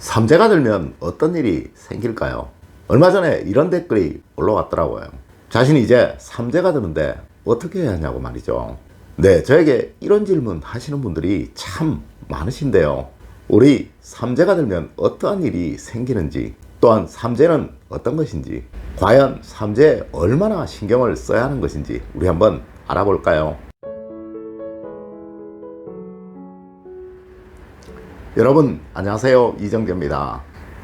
삼재가 들면 어떤 일이 생길까요? 얼마 전에 이런 댓글이 올라왔더라고요. 자신이 이제 삼재가 드는데 어떻게 해야 하냐고 말이죠. 네, 저에게 이런 질문 하시는 분들이 참 많으신데요. 우리 삼재가 들면 어떠한 일이 생기는지, 또한 삼재는 어떤 것인지, 과연 삼재에 얼마나 신경을 써야 하는 것인지 우리 한번 알아볼까요? 여러분 안녕하세요, 이정재입니다.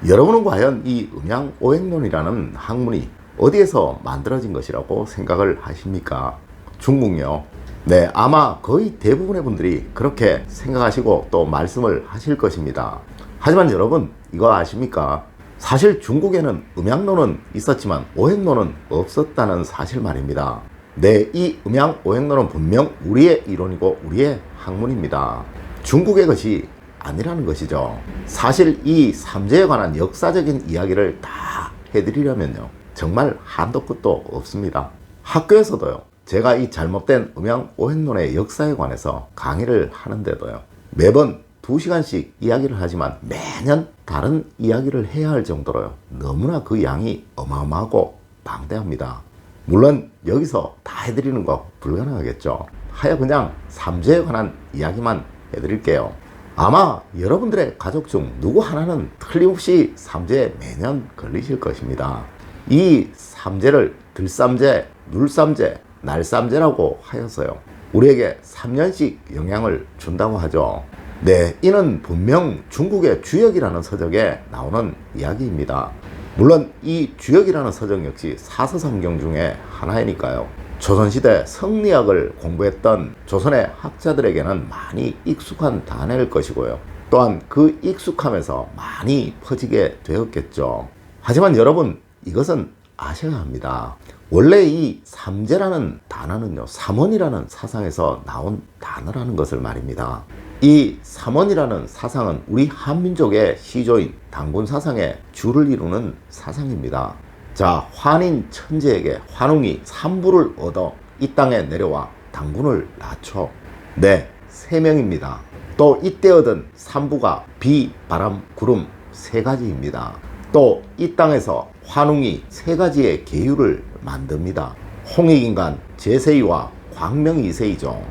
여러분은 과연 이 음양오행론이라는 학문이 어디에서 만들어진 것이라고 생각을 하십니까? 중국요. 네, 아마 거의 대부분의 분들이 그렇게 생각하시고 또 말씀을 하실 것입니다. 하지만 여러분 이거 아십니까? 사실 중국에는 음양론은 있었지만 오행론은 없었다는 사실 말입니다. 네, 이 음양오행론은 분명 우리의 이론이고 우리의 학문입니다. 중국의 것이 아니라는 것이죠. 사실 이 삼재에 관한 역사적인 이야기를 다 해드리려면요, 정말 한도 끝도 없습니다. 학교에서도요, 제가 이 잘못된 음양오행론의 역사에 관해서 강의를 하는데도요, 매번 2시간씩 이야기를 하지만 매년 다른 이야기를 해야 할 정도로요, 너무나 그 양이 어마어마하고 방대합니다. 물론 여기서 다 해드리는 거 불가능하겠죠. 하여 그냥 삼재에 관한 이야기만 해드릴게요. 아마 여러분들의 가족 중 누구 하나는 틀림없이 삼재에 매년 걸리실 것입니다. 이 삼재를 들삼재, 눌삼재, 날삼재라고 하여서요, 우리에게 3년씩 영향을 준다고 하죠. 네, 이는 분명 중국의 주역이라는 서적에 나오는 이야기입니다. 물론 이 주역이라는 서적 역시 사서삼경 중에 하나이니까요, 조선시대 성리학을 공부했던 조선의 학자들에게는 많이 익숙한 단어일 것이고요, 또한 그 익숙함에서 많이 퍼지게 되었겠죠. 하지만 여러분, 이것은 아셔야 합니다. 원래 이 삼재라는 단어는요, 삼원이라는 사상에서 나온 단어라는 것을 말입니다. 이 삼원이라는 사상은 우리 한민족의 시조인 단군 사상의 주를 이루는 사상입니다. 자, 환인 천재에게 환웅이 산부를 얻어 이 땅에 내려와 단군을 낳죠. 네, 3명입니다. 또 이때 얻은 산부가 비, 바람, 구름 3가지입니다. 또 이 땅에서 환웅이 3가지의 계율을 만듭니다. 홍익인간, 제세이와 광명이세이죠.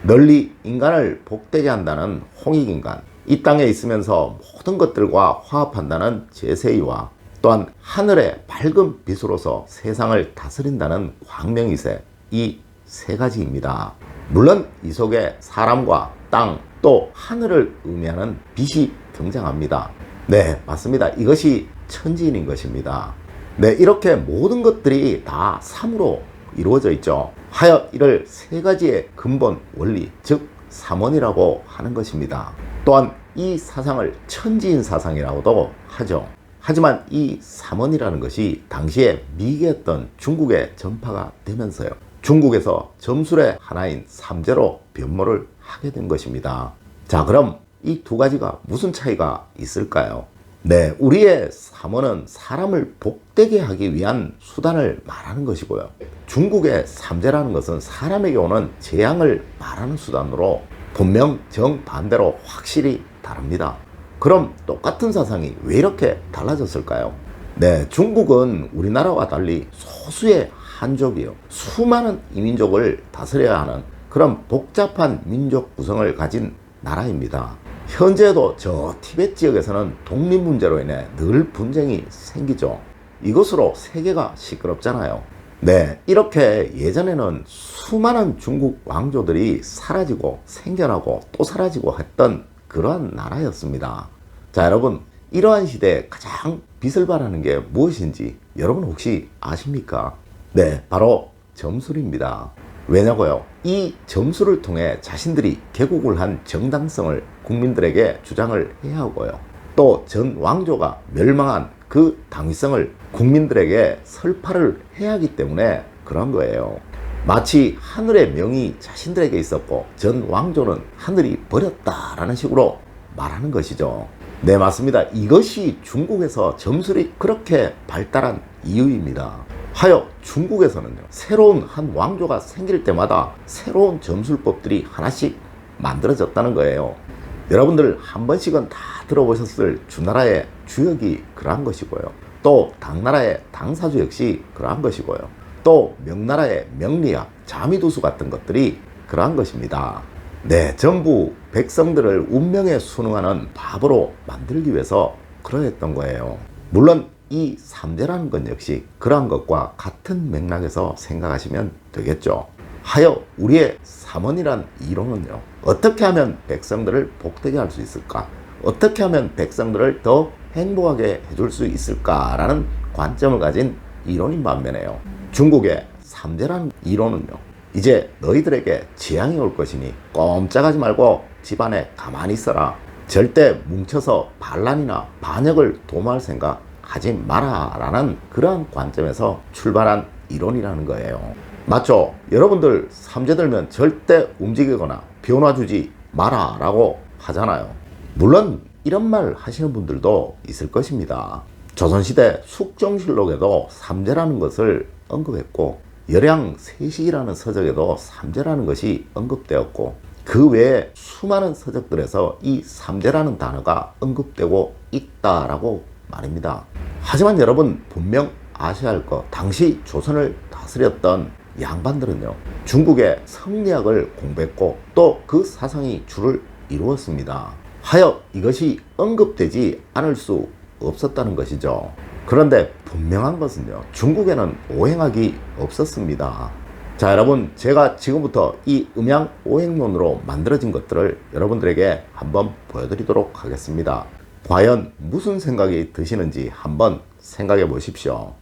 널리 인간을 복되게 한다는 홍익인간, 이 땅에 있으면서 모든 것들과 화합한다는 제세이와, 또한 하늘의 밝은 빛으로서 세상을 다스린다는 광명이세, 이 3가지입니다. 물론 이 속에 사람과 땅, 또 하늘을 의미하는 빛이 등장합니다. 네, 맞습니다. 이것이 천지인인 것입니다. 네, 이렇게 모든 것들이 다 삼으로 이루어져 있죠. 하여 이를 3가지의 근본 원리, 즉 삼원이라고 하는 것입니다. 또한 이 사상을 천지인 사상이라고도 하죠. 하지만 이 삼원이라는 것이 당시에 미개했던 중국에 전파가 되면서요, 중국에서 점술의 하나인 삼재로 변모를 하게 된 것입니다. 자, 그럼 이 2가지가 무슨 차이가 있을까요? 네, 우리의 삼원은 사람을 복되게 하기 위한 수단을 말하는 것이고요, 중국의 삼재라는 것은 사람에게 오는 재앙을 말하는 수단으로 분명 정반대로 확실히 다릅니다. 그럼 똑같은 사상이 왜 이렇게 달라졌을까요? 네, 중국은 우리나라와 달리 소수의 한족이요, 수많은 이민족을 다스려야 하는 그런 복잡한 민족 구성을 가진 나라입니다. 현재도 저 티베트 지역에서는 독립 문제로 인해 늘 분쟁이 생기죠. 이것으로 세계가 시끄럽잖아요. 네, 이렇게 예전에는 수많은 중국 왕조들이 사라지고 생겨나고 또 사라지고 했던 그러한 나라였습니다. 자, 여러분, 이러한 시대에 가장 빛을 발하는 게 무엇인지 여러분 혹시 아십니까? 네, 바로 점술입니다. 왜냐고요? 이 점술을 통해 자신들이 개국을 한 정당성을 국민들에게 주장을 해야 하고요, 또 전 왕조가 멸망한 그 당위성을 국민들에게 설파를 해야 하기 때문에 그런 거예요. 마치 하늘의 명이 자신들에게 있었고 전 왕조는 하늘이 버렸다라는 식으로 말하는 것이죠. 네, 맞습니다. 이것이 중국에서 점술이 그렇게 발달한 이유입니다. 하여 중국에서는요, 새로운 한 왕조가 생길 때마다 새로운 점술법들이 하나씩 만들어졌다는 거예요. 여러분들 한 번씩은 다 들어보셨을 주나라의 주역이 그러한 것이고요. 또 당나라의 당사주 역시 그러한 것이고요. 또 명나라의 명리학, 자미두수 같은 것들이 그러한 것입니다. 네, 전부 백성들을 운명에 순응하는 바보로 만들기 위해서 그러했던 거예요. 물론 이 삼재라는 것 역시 그러한 것과 같은 맥락에서 생각하시면 되겠죠. 하여 우리의 삼원이란 이론은요, 어떻게 하면 백성들을 복되게 할 수 있을까? 어떻게 하면 백성들을 더 행복하게 해줄 수 있을까라는 관점을 가진 이론인 반면에요, 중국의 삼재라는 이론은요, 이제 너희들에게 재앙이 올 것이니 꼼짝하지 말고 집안에 가만히 있어라. 절대 뭉쳐서 반란이나 반역을 도모할 생각 하지 마라 라는 그러한 관점에서 출발한 이론이라는 거예요. 맞죠? 여러분들 삼재 들면 절대 움직이거나 변화주지 마라 라고 하잖아요. 물론 이런 말 하시는 분들도 있을 것입니다. 조선시대 숙정실록에도 삼재라는 것을 언급했고, 열양세식이라는 서적에도 삼재라는 것이 언급되었고, 그 외에 수많은 서적들에서 이 삼재라는 단어가 언급되고 있다라고 말입니다. 하지만 여러분 분명 아셔야 할 것, 당시 조선을 다스렸던 양반들은요, 중국의 성리학을 공부했고 또 그 사상이 주를 이루었습니다. 하여 이것이 언급되지 않을 수 없었다는 것이죠. 그런데 분명한 것은요, 중국에는 오행학이 없었습니다. 자, 여러분, 제가 지금부터 이 음양 오행론으로 만들어진 것들을 여러분들에게 한번 보여드리도록 하겠습니다. 과연 무슨 생각이 드시는지 한번 생각해 보십시오.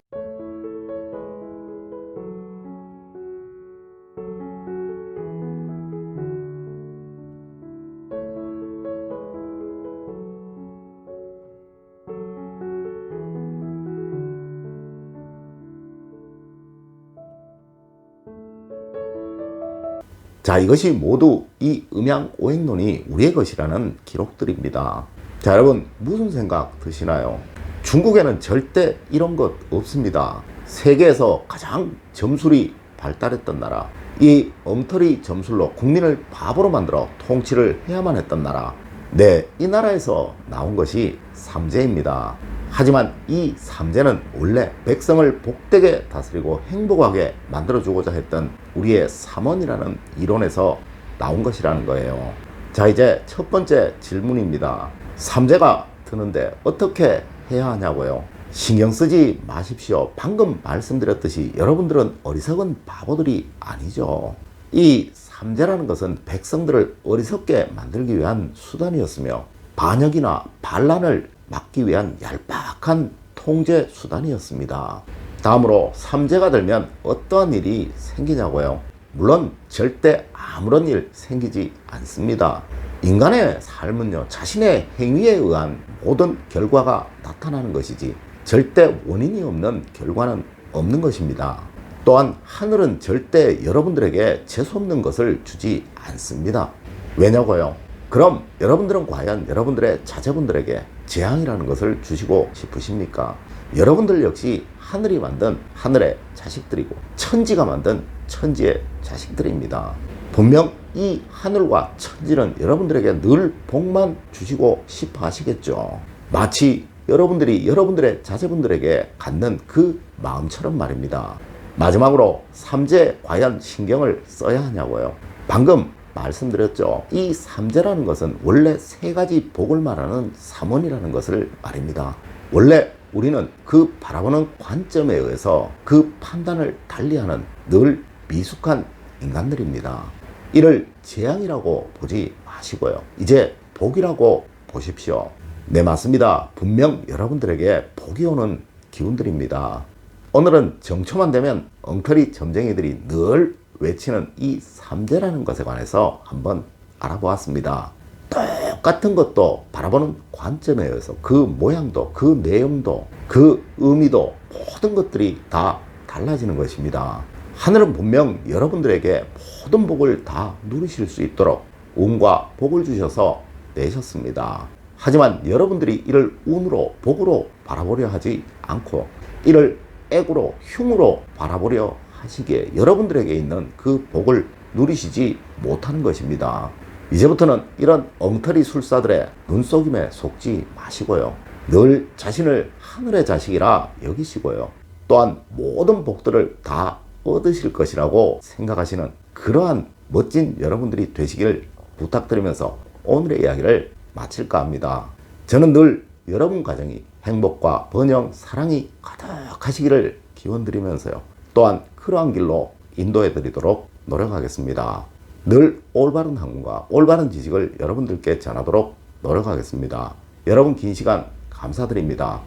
자, 이것이 모두 이 음양 오행론이 우리의 것이라는 기록들입니다. 자, 여러분 무슨 생각 드시나요? 중국에는 절대 이런 것 없습니다. 세계에서 가장 점술이 발달했던 나라, 이 엉터리 점술로 국민을 바보로 만들어 통치를 해야만 했던 나라, 네, 이 나라에서 나온 것이 삼재입니다. 하지만 이 삼재는 원래 백성을 복되게 다스리고 행복하게 만들어주고자 했던 우리의 삼원이라는 이론에서 나온 것이라는 거예요. 자, 이제 첫 번째 질문입니다. 삼재가 드는데 어떻게 해야 하냐고요? 신경 쓰지 마십시오. 방금 말씀드렸듯이 여러분들은 어리석은 바보들이 아니죠. 이 삼재라는 것은 백성들을 어리석게 만들기 위한 수단이었으며, 반역이나 반란을 막기 위한 얄팍한 통제 수단이었습니다. 다음으로 삼재가 들면 어떠한 일이 생기냐고요? 물론 절대 아무런 일 생기지 않습니다. 인간의 삶은요, 자신의 행위에 의한 모든 결과가 나타나는 것이지 절대 원인이 없는 결과는 없는 것입니다. 또한 하늘은 절대 여러분들에게 재수없는 것을 주지 않습니다. 왜냐고요? 그럼 여러분들은 과연 여러분들의 자제분들에게 재앙이라는 것을 주시고 싶으십니까? 여러분들 역시 하늘이 만든 하늘의 자식들이고 천지가 만든 천지의 자식들입니다. 분명 이 하늘과 천지는 여러분들에게 늘 복만 주시고 싶어 하시겠죠. 마치 여러분들이 여러분들의 자제분들에게 갖는 그 마음처럼 말입니다. 마지막으로 삼재에 과연 신경을 써야 하냐고요? 방금 말씀드렸죠. 이 삼재라는 것은 원래 세 가지 복을 말하는 삼원이라는 것을 말입니다. 원래 우리는 그 바라보는 관점에 의해서 그 판단을 달리하는 늘 미숙한 인간들입니다. 이를 재앙이라고 보지 마시고요, 이제 복이라고 보십시오. 네, 맞습니다. 분명 여러분들에게 복이 오는 기운들입니다. 오늘은 정초만 되면 엉터리 점쟁이들이 늘 외치는 이 삼재라는 것에 관해서 한번 알아보았습니다. 똑같은 것도 바라보는 관점에 의해서 그 모양도, 그 내용도, 그 의미도 모든 것들이 다 달라지는 것입니다. 하늘은 분명 여러분들에게 모든 복을 다 누리실 수 있도록 운과 복을 주셔서 내셨습니다. 하지만 여러분들이 이를 운으로, 복으로 바라보려 하지 않고 이를 액으로, 흉으로 바라보려 하시기에 여러분들에게 있는 그 복을 누리시지 못하는 것입니다. 이제부터는 이런 엉터리 술사들의 눈속임에 속지 마시고요. 늘 자신을 하늘의 자식이라 여기시고요. 또한 모든 복들을 다 얻으실 것이라고 생각하시는 그러한 멋진 여러분들이 되시길 부탁드리면서 오늘의 이야기를 마칠까 합니다. 저는 늘 여러분 가정이 행복과 번영, 사랑이 가득하시기를 기원드리면서요. 또한 그러한 길로 인도해 드리도록 노력하겠습니다. 늘 올바른 학문과 올바른 지식을 여러분들께 전하도록 노력하겠습니다. 여러분 긴 시간 감사드립니다.